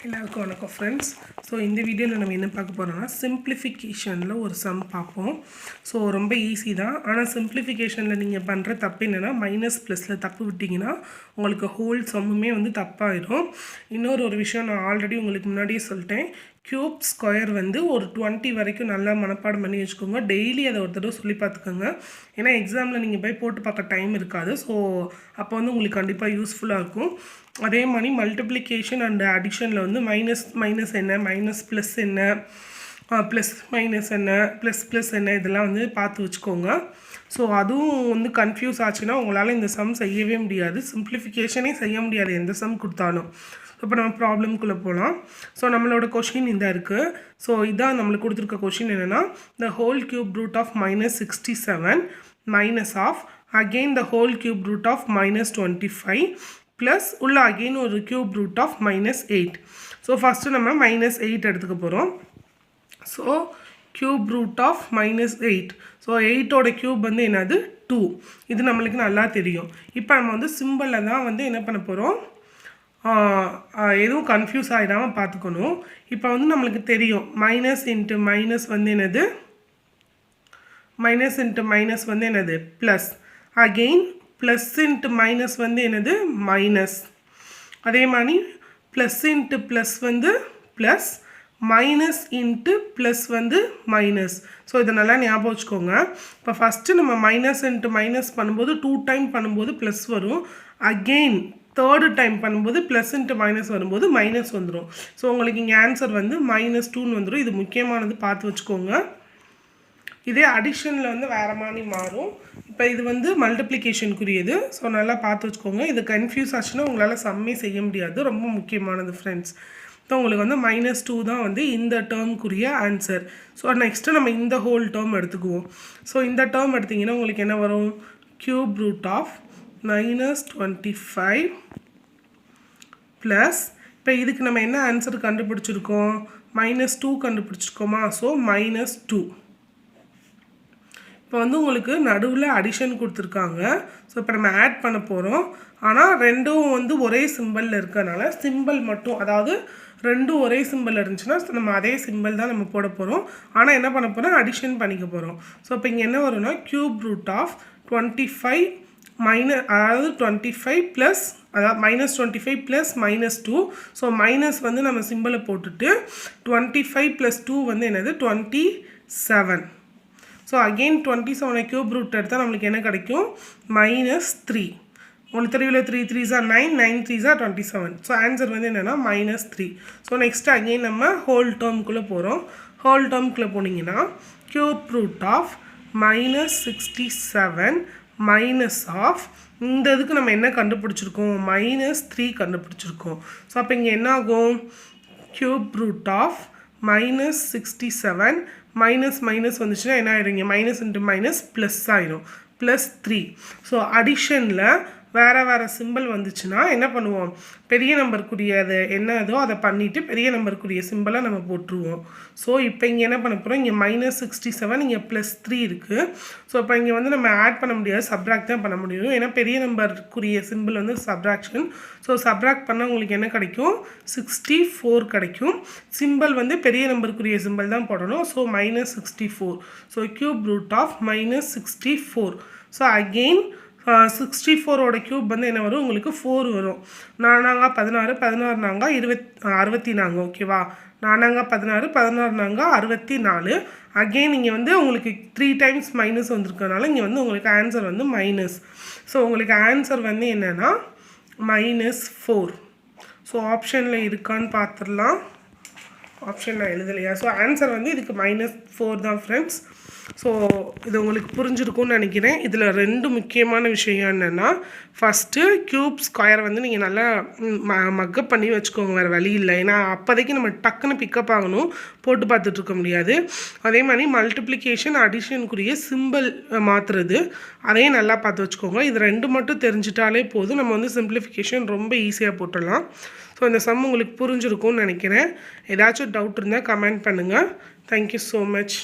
எல்லாருக்கும் வணக்கம் friends. So இந்த வீடியோவில் நம்ம என்ன பார்க்க போகிறோம்னா சிம்பிளிஃபிகேஷனில் ஒரு சம் பார்ப்போம். ஸோ ரொம்ப ஈஸி தான். ஆனால் சிம்பிளிஃபிகேஷனில் நீங்கள் பண்ணுற தப்பு என்னென்னா மைனஸ் ப்ளஸில் தப்பு விட்டிங்கன்னா உங்களுக்கு ஹோல் சம்முமே வந்து தப்பாயிடும். இன்னொரு விஷயம் நான் ஆல்ரெடி உங்களுக்கு முன்னாடியே சொல்லிட்டேன். க்யூப் ஸ்கொயர் வந்து ஒரு 20 வரைக்கும் நல்லா மனப்பாடம் பண்ணி வச்சுக்கோங்க. டெய்லி அதை ஒரு தடவை சொல்லி பார்த்துக்கோங்க. ஏன்னா எக்ஸாமில் நீங்கள் போய் போட்டு பார்க்க டைம் இருக்காது. ஸோ அப்போ வந்து உங்களுக்கு கண்டிப்பாக யூஸ்ஃபுல்லாக இருக்கும். அதே மாதிரி மல்டிப்ளிகேஷன் அண்ட் அடிஷனில் வந்து மைனஸ் என்ன, மைனஸ் ப்ளஸ் என்ன, ப்ளஸ் மைனஸ் என்ன, ப்ளஸ் என்ன, இதெல்லாம் வந்து பார்த்து வச்சுக்கோங்க. ஸோ அதுவும் வந்து கன்ஃபியூஸ் ஆச்சுன்னா உங்களால் இந்த சம் செய்யவே முடியாது. சிம்பிளிஃபிகேஷனே செய்ய முடியாது எந்த சம் கொடுத்தாலும். இப்போ நம்ம ப்ராப்ளம்குள்ளே போகலாம். ஸோ நம்மளோட கொஷின் இந்த இருக்குது. ஸோ இதான் நம்மளுக்கு கொடுத்துருக்க கொஷின் என்னென்னா, the whole cube root of -67 minus of again the whole cube root of -25 plus உள்ள அகெயின் ஒரு cube root of -8. So first நம்ம -8 எடுத்துக்க போகிறோம். So cube root of -8. So 8ஓட கியூப் வந்து என்னது 2. இது நம்மளுக்கு நல்லா தெரியும். இப்போ நம்ம வந்து சிம்பிளில் தான் வந்து என்ன பண்ண போகிறோம், எதுவும் கன்ஃபியூஸ் ஆகிடாமல் பார்த்துக்கணும். இப்போ வந்து நம்மளுக்கு தெரியும் மைனஸ் இன்ட்டு மைனஸ் வந்து என்னது, மைனஸ் இன்ட்டு மைனஸ் வந்து என்னது plus, again plus into minus வந்து என்னது மைனஸ், அதே மாதிரி ப்ளஸ் இன்ட்டு ப்ளஸ் வந்து ப்ளஸ், மைனஸ் இன்ட்டு ப்ளஸ் வந்து மைனஸ். ஸோ இதை நல்லா ஞாபகம் வச்சுக்கோங்க. இப்போ ஃபஸ்ட்டு நம்ம மைனஸ் இன்ட்டு மைனஸ் பண்ணும்போது 2 டைம் பண்ணும்போது ப்ளஸ் வரும். அகெயின் தேர்டு டைம் பண்ணும்போது ப்ளஸ் இன்ட்டு மைனஸ் வரும்போது மைனஸ் வந்துடும். ஸோ உங்களுக்கு இங்கே ஆன்சர் வந்து -2 வந்துடும். இது முக்கியமானது, பார்த்து வச்சுக்கோங்க. இதே அடிஷனில் வந்து வேறு மாதிரி மாறும். இப்போ இது வந்து மல்டிப்ளிகேஷனுக்குரியது. ஸோ நல்லா பார்த்து வச்சுக்கோங்க. இது கன்ஃபியூஸ் ஆச்சுன்னா உங்களால் சம்மே செய்ய முடியாது. ரொம்ப முக்கியமானது ஃப்ரெண்ட்ஸ். ஸோ உங்களுக்கு வந்து -2 தான் வந்து இந்த டேர்முக்குரிய ஆன்சர். ஸோ நெக்ஸ்ட்டு நம்ம இந்த ஹோல் டேர்ம் எடுத்துக்குவோம். ஸோ இந்த டேர்ம் எடுத்திங்கன்னா உங்களுக்கு என்ன வரும், கியூப் ரூட் ஆஃப் -25 ப்ளஸ், இப்போ இதுக்கு நம்ம என்ன ஆன்சர் கண்டுபிடிச்சிருக்கோம், -2 கண்டுபிடிச்சிருக்கோமா. ஸோ -2. இப்போ வந்து உங்களுக்கு நடுவில் அடிஷன் கொடுத்துருக்காங்க. ஸோ இப்போ நம்ம ஆட் பண்ண போகிறோம். ஆனால் ரெண்டும் வந்து ஒரே சிம்பிளில் இருக்கிறதுனால சிம்பிள் மட்டும், அதாவது ரெண்டும் ஒரே சிம்பிள் இருந்துச்சுன்னா நம்ம அதே சிம்பிள் தான் நம்ம போட போகிறோம். ஆனால் என்ன பண்ண போகிறோம், அடிஷன் பண்ணிக்க போகிறோம். ஸோ இப்போ இங்கே என்ன வரும்னா கியூப் ரூட் ஆஃப் 25 அதாவது 25 ப்ளஸ், அதாவது -25 ப்ளஸ் -2. ஸோ மைனஸ் வந்து நம்ம சிம்பிளை போட்டுட்டு 25 + 2 வந்து என்னது 27. ஸோ அகெயின் 27 கியூப் ரூட் எடுத்தால் நம்மளுக்கு என்ன கிடைக்கும், -3. உங்களுக்கு தெரியல, 3 3s are 9, 9 3s are 27. So answer வந்து என்னென்னா -3. ஸோ நெக்ஸ்ட்டு அகெயின் நம்ம ஹோல் டேர்முக்குள்ளே போகிறோம். ஹோல் டேர்முக்குள்ளே போனீங்கன்னா cube root of -67 minus of, இந்த இதுக்கு நம்ம என்ன கண்டுபிடிச்சிருக்கோம், -3 கண்டுபிடிச்சிருக்கோம். ஸோ அப்போ இங்கே என்ன ஆகும், cube root of -67 minus minus வந்துச்சுன்னா என்ன ஆகிடும், இங்கே மைனஸ் இன்ட்டு மைனஸ் ப்ளஸ் ஆகிடும், +3. ஸோ அடிஷனில் வேறு சிம்பிள் வந்துச்சுன்னா என்ன பண்ணுவோம், பெரிய நம்பருக்குரிய அது என்னதோ அதை பண்ணிவிட்டு பெரிய நம்பருக்குரிய சிம்பிளை நம்ம போட்டுருவோம். ஸோ இப்போ இங்கே என்ன பண்ண போகிறோம், இங்கே -67 இங்கே +3 இருக்குது. ஸோ இப்போ இங்கே வந்து நம்ம ஆட் பண்ண முடியாது, சப்ராக்ட் தான் பண்ண முடியும். ஏன்னா பெரிய நம்பருக்குரிய சிம்பிள் வந்து சப்ராக்ஷன். ஸோ சப்ராக்ட் பண்ணால் உங்களுக்கு என்ன கிடைக்கும், 64 கிடைக்கும். சிம்பிள் வந்து பெரிய நம்பருக்குரிய சிம்பிள் தான் போடணும். So -64. So cube root of -64. So again 64ஓட கியூப் வந்து என்ன வரும், உங்களுக்கு 4 வரும். 4 16, 16 64. ஓகேவா, 4 16, 16 64. அகெயின் இங்கே வந்து உங்களுக்கு 3 டைம்ஸ் மைனஸ் வந்திருக்கனால இங்கே வந்து உங்களுக்கு ஆன்சர் வந்து மைனஸ். ஸோ உங்களுக்கு ஆன்சர் வந்து என்னென்னா -4. ஸோ ஆப்ஷனில் இருக்கான்னு பார்த்துடலாம். ஆப்ஷன் நான் எழுதலையா. ஸோ ஆன்சர் வந்து இதுக்கு -4 தான் ஃப்ரெண்ட்ஸ். ஸோ இது உங்களுக்கு புரிஞ்சிருக்கும்னு நினைக்கிறேன். இதில் 2 முக்கியமான விஷயம் என்னென்னா, ஃபஸ்ட்டு க்யூப் ஸ்கொயர் வந்து நீங்கள் நல்லா மக்கப் பண்ணி வச்சுக்கோங்க, வேறு வழி இல்லை. ஏன்னா அப்போதைக்கு நம்ம டக்குன்னு பிக்கப் ஆகணும், போட்டு பார்த்துட்ருக்க முடியாது. அதே மாதிரி மல்டிப்ளிகேஷன் அடிஷனுக்குரிய சிம்பிள் மாற்றுறது, அதையும் நல்லா பார்த்து வச்சுக்கோங்க. இது 2 மட்டும் தெரிஞ்சிட்டாலே போதும், நம்ம வந்து சிம்பிளிஃபிகேஷன் ரொம்ப ஈஸியாக போட்டுடலாம். ஸோ இந்த சம் உங்களுக்கு புரிஞ்சிருக்கும்னு நினைக்கிறேன். ஏதாச்சும் டவுட் இருந்தால் கமெண்ட் பண்ணுங்கள். Thank you so much.